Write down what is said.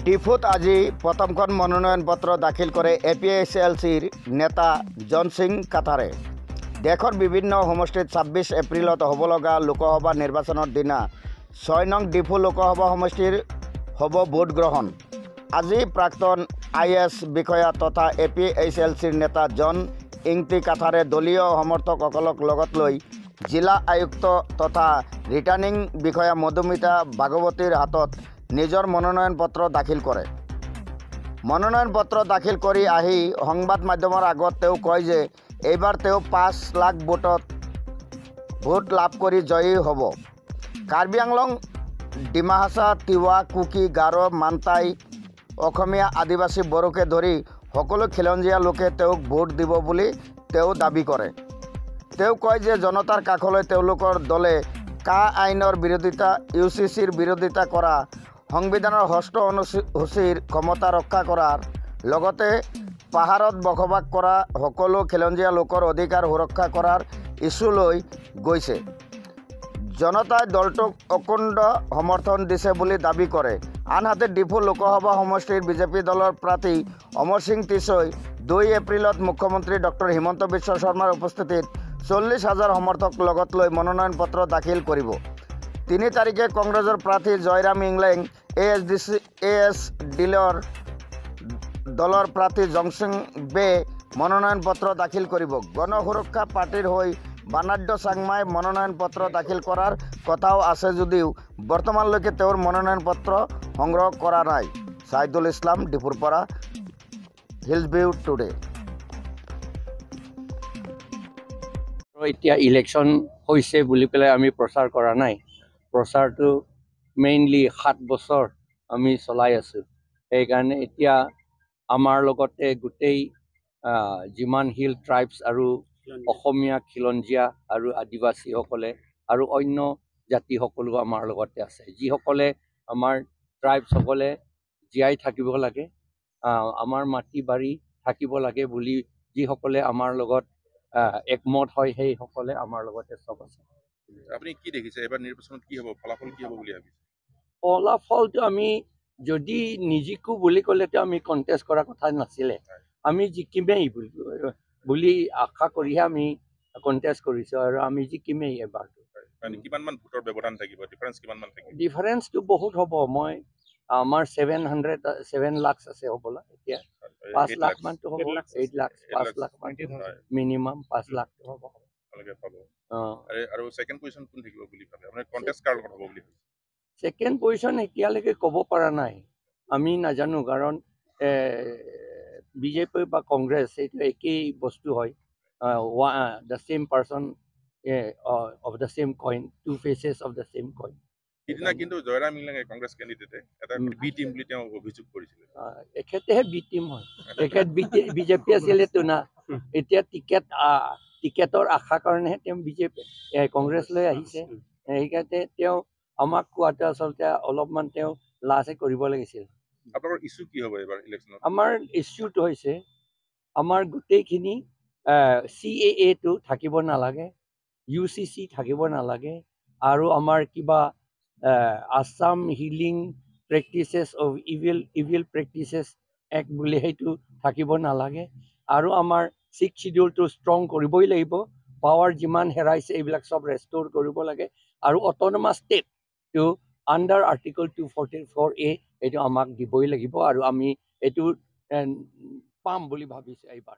ডিফুত আজি প্ৰথমখন মনোনয়ন পত্ৰ দাখিল কৰে এপিএসএলসিৰ নেতা জন সিং কাথাৰে। দেশৰ বিভিন্ন সমষ্টিত 26 এপ্ৰিলত হ'ব লগা লোকসভা নিৰ্বাচনৰ দিনা 6 নং ডিফু লোকসভা সমষ্টিৰ হ'ব ভোট গ্ৰহণ। আজি প্ৰাক্তন IAS বিষয়া তথা এপিএসএলচিৰ নেতা জন ইংতি কাথাৰে দলীয় সমৰ্থকসকলক লগত লৈ জিলা আয়ুক্ত তথা ৰিটাৰ্নিং বিষয়া মধুমিতা ভাগৱতীৰ হাতত নিজৰ মনোনয়ন পত্ৰ দাখিল কৰে। মনোনয়ন পত্ৰ দাখিল কৰি আহি সংবাদ মাধ্যমৰ আগত তেওঁ কয় যে এইবাৰ তেওঁ 5 লাখ ভোট লাভ কৰি জয়ী হ'ব। কাৰ্বি আংলং, ডিমা হাছা, তিৱা, কুকি, গাৰো, মানটাই, অসমীয়া, আদিবাসী, বড়োকে ধৰি সকলো খিলঞ্জীয়া লোকে তেওঁক ভোট দিব বুলি তেওঁ দাবী কৰে। তেওঁ কয় যে জনতাৰ কাষলৈ তেওঁলোকৰ দলে কা আইনৰ বিৰোধিতা, UCCৰ বিৰোধিতা কৰা, সংবিধানৰ ষষ্ঠ অনুসূচীৰ ক্ষমতা ৰক্ষা কৰাৰ লগতে পাহাৰত বসবাস কৰা সকলো খিলঞ্জীয়া লোকৰ অধিকাৰ সুৰক্ষা কৰাৰ ইছ্যু লৈ গৈছে। জনতাই দলটোক অকুণ্ঠ সমৰ্থন দিছে বুলি দাবী কৰে। আনহাতে ডিফু লোকসভা সমষ্টিৰ বিজেপি দলৰ প্ৰাৰ্থী অমৰ সিং টিছই 2 এপ্ৰিলত মুখ্যমন্ত্ৰী ডক্টৰ হিমন্ত বিশ্ব শৰ্মাৰ উপস্থিতিত 40,000 সমৰ্থক লগত লৈ মনোনয়ন পত্ৰ দাখিল কৰিব। 3 তাৰিখে কংগ্ৰেছৰ প্ৰাৰ্থী জয়ৰাম ইংলেং, AS দলৰ প্ৰাৰ্থী জংচিং বে মনোনয়ন পত্ৰ দাখিল কৰিব। গণ সুৰক্ষা পাৰ্টিৰ হৈ বানাড্য চাংমাই মনোনয়ন পত্ৰ দাখিল কৰাৰ কথাও আছে যদিও বৰ্তমানলৈকে তেওঁৰ মনোনয়ন পত্ৰ সংগ্ৰহ কৰা নাই। ছাইদুল ইছলাম, ডিফুৰ পৰা, হিলছ ভিউ টুডে। এতিয়া ইলেকশ্যন হৈছে বুলি পেলাই আমি প্ৰচাৰ কৰা নাই। প্ৰচাৰটো মেইনলি 7 বছৰ আমি চলাই আছোঁ। সেইকাৰণে এতিয়া আমাৰ লগতে গোটেই যিমান হিল ট্ৰাইবছ আৰু অসমীয়া, খিলঞ্জীয়া আৰু আদিবাসীসকলে আৰু অন্য জাতিসকলো আমাৰ লগতে আছে। যিসকলে আমাৰ ট্ৰাইবছসকলে জীয়াই থাকিব লাগে, আমাৰ মাটি বাৰী থাকিব লাগে বুলি যিসকলে আমাৰ লগত একমত হয়, সেইসকলে আমাৰ লগতে চব আছে। আপুনি কি দেখিছে এবাৰ নিৰ্বাচনত কি হ'ব, ফলাফল কি হ'ব বুলি ভাবিছে? ফলাফলটো আমি যদি নিজিকো বুলি ক'লেতো আমি কণ্টেষ্ট কৰাৰ কথা নাছিলে। আমি জিকিমেই বুলি আশা কৰিহে আমি কণ্টেষ্ট কৰিছোঁ আৰু আমি জিকিমেই এবাৰটো। কিমানমান ভোটৰ ব্যৱধান থাকিব? ডিফাৰেঞ্চ কিমানমান থাকিব? ডিফাৰেঞ্চটো বহুত হ'ব। আমাৰ 7 লাখ আছে হ'বলা। এতিয়া 5 লাখ মানটো হ'ব, 8 লাখ, 5 লাখ মান মিনিমাম 5 লাখটো হ'ব। আৰু ছেকেণ্ড পজিশ্যন কোন থাকিব বুলি ভাবে? আপোনাৰ কণ্টেষ্ট কাৰ লগত হ'ব বুলি ভাবে? ছেকেণ্ড পজিশ্যন এতিয়ালৈকে ক'ব পৰা নাই, আমি নাজানো। কাৰণ বিজেপি বা কংগ্ৰেছ এইটো একেই বস্তু হয়। The same person of the same coin, 2 faces of the same coin. সিদিনা কিন্তু জয়ৰাম ইংলেঙে কংগ্ৰেছ কেণ্ডিডেটে এটা বি টিম বুলি তেওঁ অভিযোগ কৰিছিলে। এখেতেহে বি টিম হয়, এখেত বিজেপি আছিলেতো না। এতিয়া টিকেটৰ আশা কাৰণেহে তেওঁ কংগ্ৰেছলৈ আহিছে। সেইকাৰণে তেওঁ আমাক কোৱাটো আচলতে অলপমান তেওঁ লাজে কৰিব লাগিছিল। আপোনালোকৰ ইছ্যু কি হ'ব এবাৰ ইলেকশ্যনত? আমাৰ ইছ্যুটো হৈছে আমাৰ গোটেইখিনি CAA-টো থাকিব নালাগে, UCC থাকিব নালাগে, আৰু আমাৰ কিবা Assam healing practices of evil practices act বুলি সেইটো থাকিব নালাগে। আৰু আমাৰ 6th শিডিউলটো ষ্ট্ৰং কৰিবই লাগিব। পাৱাৰ যিমান হেৰাইছে এইবিলাক চব ৰেষ্ট'ৰ কৰিব লাগে। আৰু অট'নমাছ ষ্টেটটো আণ্ডাৰ আৰ্টিকল 244A এইটো আমাক দিবই লাগিব, আৰু আমি এইটো পাম বুলি ভাবিছোঁ এইবাৰ।